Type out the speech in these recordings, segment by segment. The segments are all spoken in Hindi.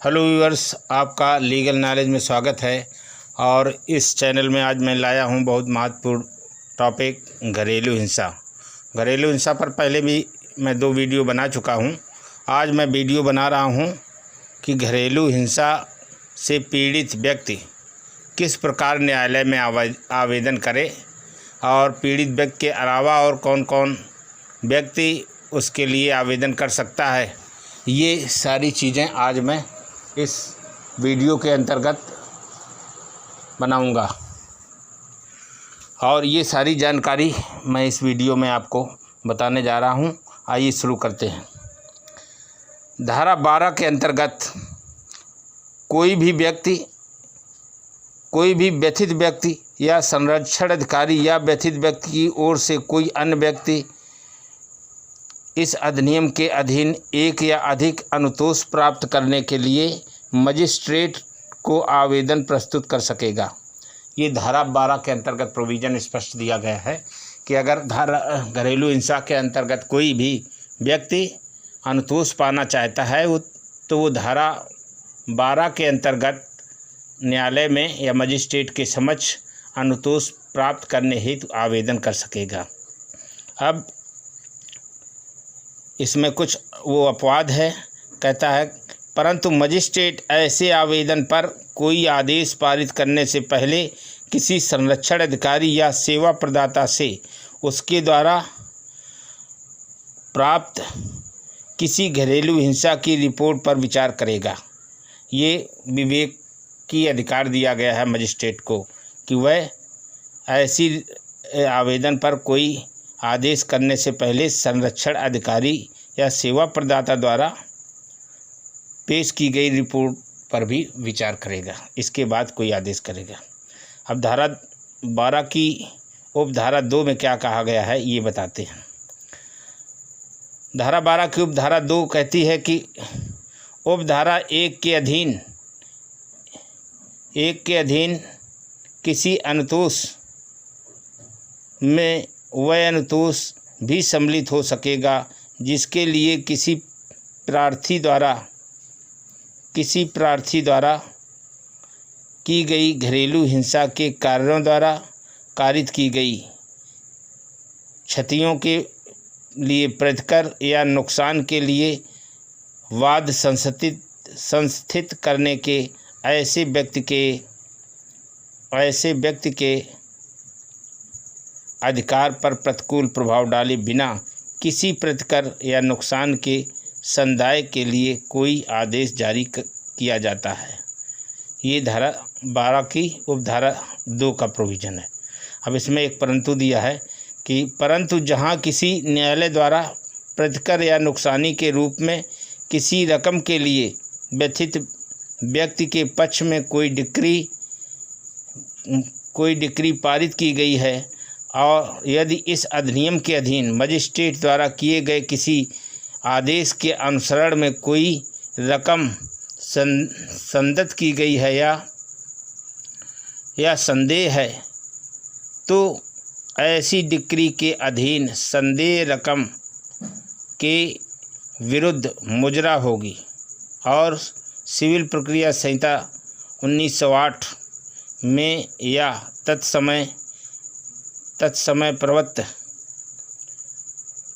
हेलो व्यूअर्स, आपका लीगल नॉलेज में स्वागत है। और इस चैनल में आज मैं लाया हूं बहुत महत्वपूर्ण टॉपिक घरेलू हिंसा। घरेलू हिंसा पर पहले भी मैं 2 वीडियो बना चुका हूं। आज मैं वीडियो बना रहा हूं कि घरेलू हिंसा से पीड़ित व्यक्ति किस प्रकार न्यायालय में आवेदन करे और पीड़ित व्यक्ति के अलावा और कौन कौन व्यक्ति उसके लिए आवेदन कर सकता है। ये सारी चीज़ें आज मैं इस वीडियो के अंतर्गत बनाऊंगा और ये सारी जानकारी मैं इस वीडियो में आपको बताने जा रहा हूं। आइए शुरू करते हैं। धारा 12 के अंतर्गत कोई भी व्यथित व्यक्ति या संरक्षण अधिकारी या व्यथित व्यक्ति की ओर से कोई अन्य व्यक्ति इस अधिनियम के अधीन एक या अधिक अनुतोष प्राप्त करने के लिए मजिस्ट्रेट को आवेदन प्रस्तुत कर सकेगा। ये धारा 12 के अंतर्गत प्रोविज़न स्पष्ट दिया गया है कि अगर घरेलू हिंसा के अंतर्गत कोई भी व्यक्ति अनुतोष पाना चाहता है तो वो धारा 12 के अंतर्गत न्यायालय में या मजिस्ट्रेट के समक्ष अनुतोष प्राप्त करने हेतु आवेदन कर सकेगा। अब इसमें कुछ वो अपवाद है। कहता है परंतु मजिस्ट्रेट ऐसे आवेदन पर कोई आदेश पारित करने से पहले किसी संरक्षण अधिकारी या सेवा प्रदाता से उसके द्वारा प्राप्त किसी घरेलू हिंसा की रिपोर्ट पर विचार करेगा। ये विवेक की अधिकार दिया गया है मजिस्ट्रेट को कि वह ऐसी आवेदन पर कोई आदेश करने से पहले संरक्षण अधिकारी या सेवा प्रदाता द्वारा पेश की गई रिपोर्ट पर भी विचार करेगा। इसके बाद कोई आदेश करेगा। अब धारा 12 की उपधारा 2 में क्या कहा गया है ये बताते हैं। धारा 12 की उपधारा 2 कहती है कि उपधारा 1 के अधीन किसी अनुतोष में वह अनुतोष भी सम्मिलित हो सकेगा जिसके लिए किसी प्रार्थी द्वारा की गई घरेलू हिंसा के कारणों द्वारा कारित की गई क्षतियों के लिए प्रतिकर या नुकसान के लिए वाद संस्थित करने के ऐसे व्यक्ति के अधिकार पर प्रतिकूल प्रभाव डाले बिना किसी प्रतिकर या नुकसान के संदाय के लिए कोई आदेश जारी किया जाता है। ये धारा 12 की उपधारा 2 का प्रोविज़न है। अब इसमें एक परंतु दिया है कि परंतु जहां किसी न्यायालय द्वारा प्रतिकर या नुकसानी के रूप में किसी रकम के लिए व्यथित व्यक्ति के पक्ष में कोई डिक्री पारित की गई है और यदि इस अधिनियम के अधीन मजिस्ट्रेट द्वारा किए गए किसी आदेश के अनुसरण में कोई रकम संदत की गई है या संदेह है तो ऐसी डिक्री के अधीन संदेह रकम के विरुद्ध मुजरा होगी और सिविल प्रक्रिया संहिता 1908 में या तत्समय प्रवृत्त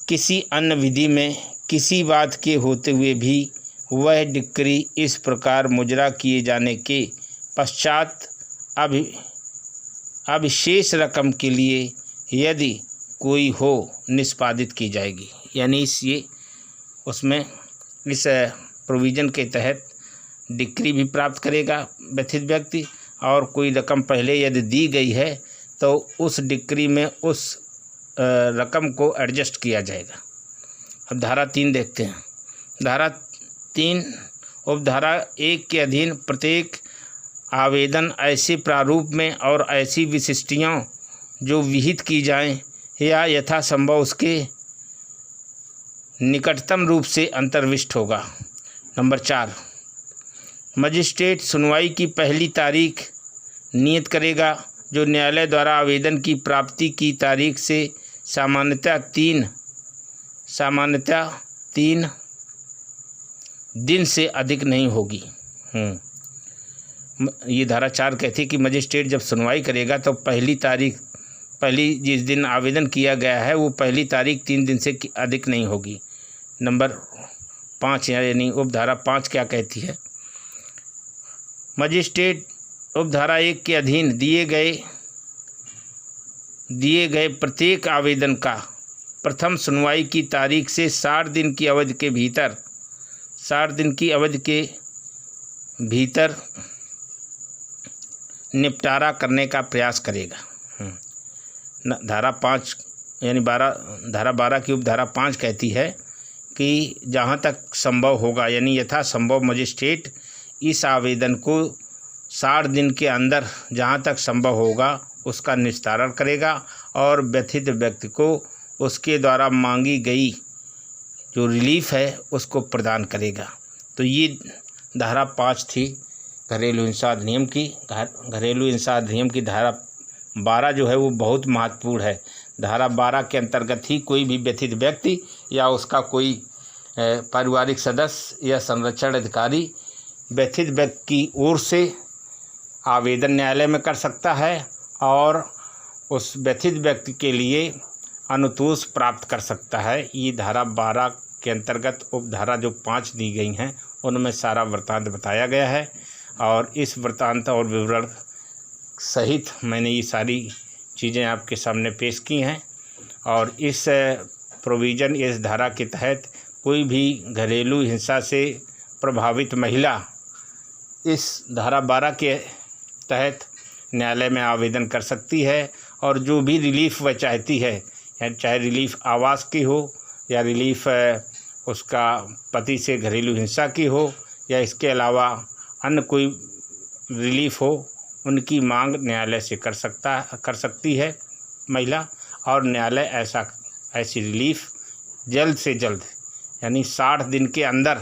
किसी अन्य विधि में किसी बात के होते हुए भी वह डिक्री इस प्रकार मुजरा किए जाने के पश्चात अविशेष रकम के लिए यदि कोई हो निष्पादित की जाएगी। यानी उसमें इस प्रोविज़न के तहत डिक्री भी प्राप्त करेगा व्यथित व्यक्ति और कोई रकम पहले यदि दी गई है तो उस डिक्री में उस रकम को एडजस्ट किया जाएगा। अब धारा 3 देखते हैं। धारा 3 उपधारा 1 के अधीन प्रत्येक आवेदन ऐसे प्रारूप में और ऐसी विशिष्टियाँ जो विहित की जाएं या यथासंभव उसके निकटतम रूप से अंतर्विष्ट होगा। नंबर 4, मजिस्ट्रेट सुनवाई की पहली तारीख नियत करेगा जो न्यायालय द्वारा आवेदन की प्राप्ति की तारीख से सामान्यतः तीन दिन से अधिक नहीं होगी। ये धारा 4 कहती है कि मजिस्ट्रेट जब सुनवाई करेगा तो पहली जिस दिन आवेदन किया गया है वो पहली तारीख 3 दिन से अधिक नहीं होगी। नंबर 5 यानी उपधारा 5 क्या कहती है? मजिस्ट्रेट उपधारा 1 के अधीन दिए गए प्रत्येक आवेदन का प्रथम सुनवाई की तारीख से 60 दिन की अवधि के भीतर निपटारा करने का प्रयास करेगा। धारा 5 यानी धारा 12 की उपधारा 5 कहती है कि जहाँ तक संभव होगा यानी यथासंभव मजिस्ट्रेट इस आवेदन को 60 दिन के अंदर जहाँ तक संभव होगा उसका निस्तारण करेगा और व्यथित व्यक्ति को उसके द्वारा मांगी गई जो रिलीफ है उसको प्रदान करेगा। तो ये धारा 5 थी घरेलू हिंसा अधिनियम की। घरेलू हिंसा अधिनियम की धारा 12 जो है वो बहुत महत्वपूर्ण है। धारा 12 के अंतर्गत ही कोई भी व्यथित व्यक्ति या उसका कोई पारिवारिक सदस्य या संरक्षण अधिकारी व्यथित व्यक्ति की ओर से आवेदन न्यायालय में कर सकता है और उस व्यथित व्यक्ति के लिए अनुतोष प्राप्त कर सकता है। ये धारा 12 के अंतर्गत उपधारा जो 5 दी गई हैं उनमें सारा वृत्तांत बताया गया है और इस वृत्तांत और विवरण सहित मैंने ये सारी चीज़ें आपके सामने पेश की हैं। और इस प्रोविज़न इस धारा के तहत कोई भी घरेलू हिंसा से प्रभावित महिला इस धारा 12 के तहत न्यायालय में आवेदन कर सकती है और जो भी रिलीफ वह चाहती है, चाहे रिलीफ आवास की हो या रिलीफ उसका पति से घरेलू हिंसा की हो या इसके अलावा अन्य कोई रिलीफ हो, उनकी मांग न्यायालय से कर सकती है महिला। और न्यायालय ऐसी रिलीफ जल्द से जल्द यानी 60 दिन के अंदर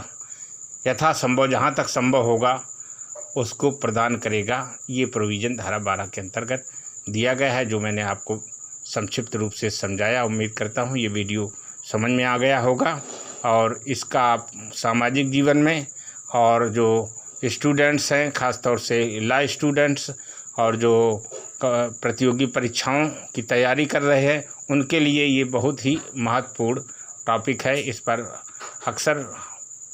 यथासंभव जहाँ तक संभव होगा उसको प्रदान करेगा। ये प्रोविज़न धारा 12 के अंतर्गत दिया गया है जो मैंने आपको संक्षिप्त रूप से समझाया। उम्मीद करता हूँ ये वीडियो समझ में आ गया होगा और इसका आप सामाजिक जीवन में और जो स्टूडेंट्स हैं ख़ासतौर से लॉ स्टूडेंट्स और जो प्रतियोगी परीक्षाओं की तैयारी कर रहे हैं उनके लिए ये बहुत ही महत्वपूर्ण टॉपिक है। इस पर अक्सर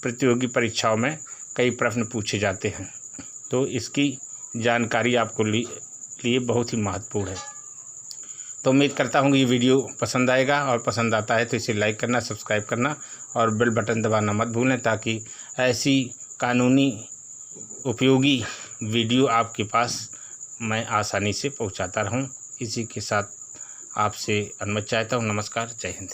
प्रतियोगी परीक्षाओं में कई प्रश्न पूछे जाते हैं, तो इसकी जानकारी आपको लिए बहुत ही महत्वपूर्ण है। तो उम्मीद करता हूँ ये वीडियो पसंद आएगा और पसंद आता है तो इसे लाइक करना, सब्सक्राइब करना और बेल बटन दबाना मत भूलें ताकि ऐसी कानूनी उपयोगी वीडियो आपके पास मैं आसानी से पहुँचाता रहूँ। इसी के साथ आपसे अनुमति चाहता हूँ। नमस्कार, जय हिंद।